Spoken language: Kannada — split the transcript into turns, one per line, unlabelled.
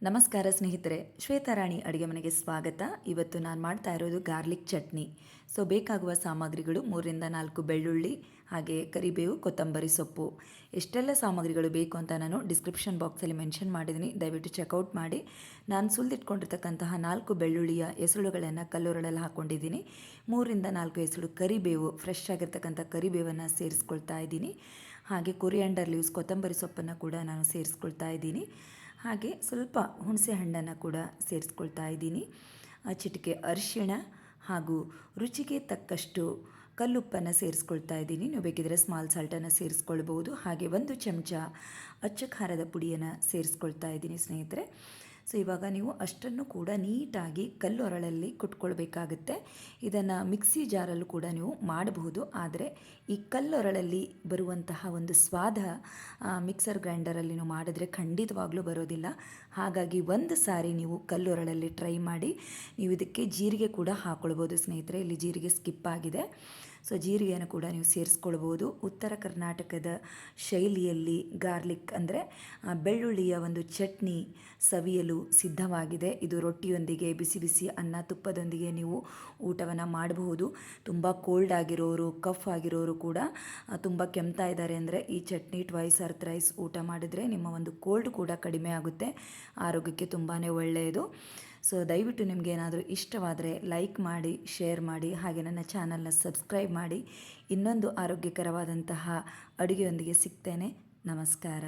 ನಮಸ್ಕಾರ ಸ್ನೇಹಿತರೆ, ಶ್ವೇತಾರಾಣಿ ಅಡುಗೆ ಮನೆಗೆ ಸ್ವಾಗತ. ಇವತ್ತು ನಾನು ಮಾಡ್ತಾ ಇರೋದು ಗಾರ್ಲಿಕ್ ಚಟ್ನಿ. ಬೇಕಾಗುವ ಸಾಮಗ್ರಿಗಳು 3-4 ಬೆಳ್ಳುಳ್ಳಿ, ಹಾಗೆ ಕರಿಬೇವು, ಕೊತ್ತಂಬರಿ ಸೊಪ್ಪು. ಎಷ್ಟೆಲ್ಲ ಸಾಮಗ್ರಿಗಳು ಬೇಕು ಅಂತ ನಾನು ಡಿಸ್ಕ್ರಿಪ್ಷನ್ ಬಾಕ್ಸಲ್ಲಿ ಮೆನ್ಷನ್ ಮಾಡಿದ್ದೀನಿ, ದಯವಿಟ್ಟು ಚೆಕ್ಔಟ್ ಮಾಡಿ. ನಾನು ಸುಲಿದಿಟ್ಕೊಂಡಿರ್ತಕ್ಕಂತಹ 4 ಬೆಳ್ಳುಳ್ಳಿಯ ಎಸಳುಗಳನ್ನು ಕಲ್ಲುರಳಲ್ಲಿ ಹಾಕ್ಕೊಂಡಿದ್ದೀನಿ. 3-4 ಎಸಳು ಕರಿಬೇವು, ಫ್ರೆಶ್ ಆಗಿರ್ತಕ್ಕಂಥ ಕರಿಬೇವನ್ನು ಸೇರಿಸ್ಕೊಳ್ತಾ ಇದ್ದೀನಿ. ಹಾಗೆ ಕೊರಿಯಾಂಡರ್ ಲೀವ್ಸ್, ಕೊತ್ತಂಬರಿ ಸೊಪ್ಪನ್ನು ಕೂಡ ನಾನು ಸೇರಿಸ್ಕೊಳ್ತಾ ಇದ್ದೀನಿ. ಹಾಗೆ ಸ್ವಲ್ಪ ಹುಣಸೆ ಹಣ್ಣನ್ನು ಕೂಡ ಸೇರಿಸ್ಕೊಳ್ತಾ ಇದ್ದೀನಿ. ಚಿಟಿಕೆ ಅರಿಶಿಣ ಹಾಗೂ ರುಚಿಗೆ ತಕ್ಕಷ್ಟು ಕಲ್ಲುಪ್ಪನ್ನು ಸೇರಿಸ್ಕೊಳ್ತಾ ಇದ್ದೀನಿ. ನೀವು ಬೇಕಿದ್ರೆ ಸ್ಮಾಲ್ ಸಾಲ್ಟನ್ನು ಸೇರಿಸ್ಕೊಳ್ಬೋದು. ಹಾಗೆ 1 ಚಮಚ ಅಚ್ಚ ಖಾರದ ಪುಡಿಯನ್ನು ಸೇರಿಸ್ಕೊಳ್ತಾ ಇದ್ದೀನಿ ಸ್ನೇಹಿತರೆ. ಇವಾಗ ನೀವು ಅಷ್ಟನ್ನು ಕೂಡ ನೀಟಾಗಿ ಕಲ್ಲೊರಳಲ್ಲಿ ಕುಟ್ಕೊಳ್ಬೇಕಾಗುತ್ತೆ. ಇದನ್ನು ಮಿಕ್ಸಿ ಜಾರಲ್ಲೂ ಕೂಡ ನೀವು ಮಾಡಬಹುದು, ಆದರೆ ಈ ಕಲ್ಲೊರಳಲ್ಲಿ ಬರುವಂತಹ ಒಂದು ಸ್ವಾದ ಮಿಕ್ಸರ್ ಗ್ರೈಂಡರಲ್ಲಿ ನೀವು ಮಾಡಿದ್ರೆ ಖಂಡಿತವಾಗ್ಲೂ ಬರೋದಿಲ್ಲ. ಹಾಗಾಗಿ ಒಂದು ಸಾರಿ ನೀವು ಕಲ್ಲೊರಳಲ್ಲಿ ಟ್ರೈ ಮಾಡಿ. ನೀವು ಇದಕ್ಕೆ ಜೀರಿಗೆ ಕೂಡ ಹಾಕ್ಕೊಳ್ಬೋದು ಸ್ನೇಹಿತರೆ. ಇಲ್ಲಿ ಜೀರಿಗೆ ಸ್ಕಿಪ್ ಆಗಿದೆ, ಜೀರಿಗೆಯನ್ನು ಕೂಡ ನೀವು ಸೇರಿಸ್ಕೊಳ್ಬೋದು. ಉತ್ತರ ಕರ್ನಾಟಕದ ಶೈಲಿಯಲ್ಲಿ ಗಾರ್ಲಿಕ್ ಅಂದರೆ ಬೆಳ್ಳುಳ್ಳಿಯ ಒಂದು ಚಟ್ನಿ ಸವಿಯಲು ಸಿದ್ಧವಾಗಿದೆ. ಇದು ರೊಟ್ಟಿಯೊಂದಿಗೆ, ಬಿಸಿ ಬಿಸಿ ಅನ್ನ ತುಪ್ಪದೊಂದಿಗೆ ನೀವು ಊಟವನ್ನು ಮಾಡಬಹುದು. ತುಂಬ ಕೋಲ್ಡ್ ಆಗಿರೋರು, ಕಫ್ ಆಗಿರೋರು ಕೂಡ, ತುಂಬ ಕೆಮ್ತಾ ಇದ್ದಾರೆ ಅಂದರೆ ಈ ಚಟ್ನಿ ಟ್ವೈಸ್ ಆರ್ ಥ್ರೈಸ್ ಊಟ ಮಾಡಿದರೆ ನಿಮ್ಮ ಒಂದು ಕೋಲ್ಡ್ ಕೂಡ ಕಡಿಮೆ ಆಗುತ್ತೆ. ಆರೋಗ್ಯಕ್ಕೆ ತುಂಬಾ ಒಳ್ಳೆಯದು. ದಯವಿಟ್ಟು ನಿಮಗೆ ಏನಾದರೂ ಇಷ್ಟವಾದರೆ ಲೈಕ್ ಮಾಡಿ, ಶೇರ್ ಮಾಡಿ, ಹಾಗೆ ನನ್ನ ಚಾನಲ್ನ ಸಬ್ಸ್ಕ್ರೈಬ್ ಮಾಡಿ. ಇನ್ನೊಂದು ಆರೋಗ್ಯಕರವಾದಂತಹ ಅಡುಗೆಯೊಂದಿಗೆ ಸಿಗ್ತೇನೆ. ನಮಸ್ಕಾರ.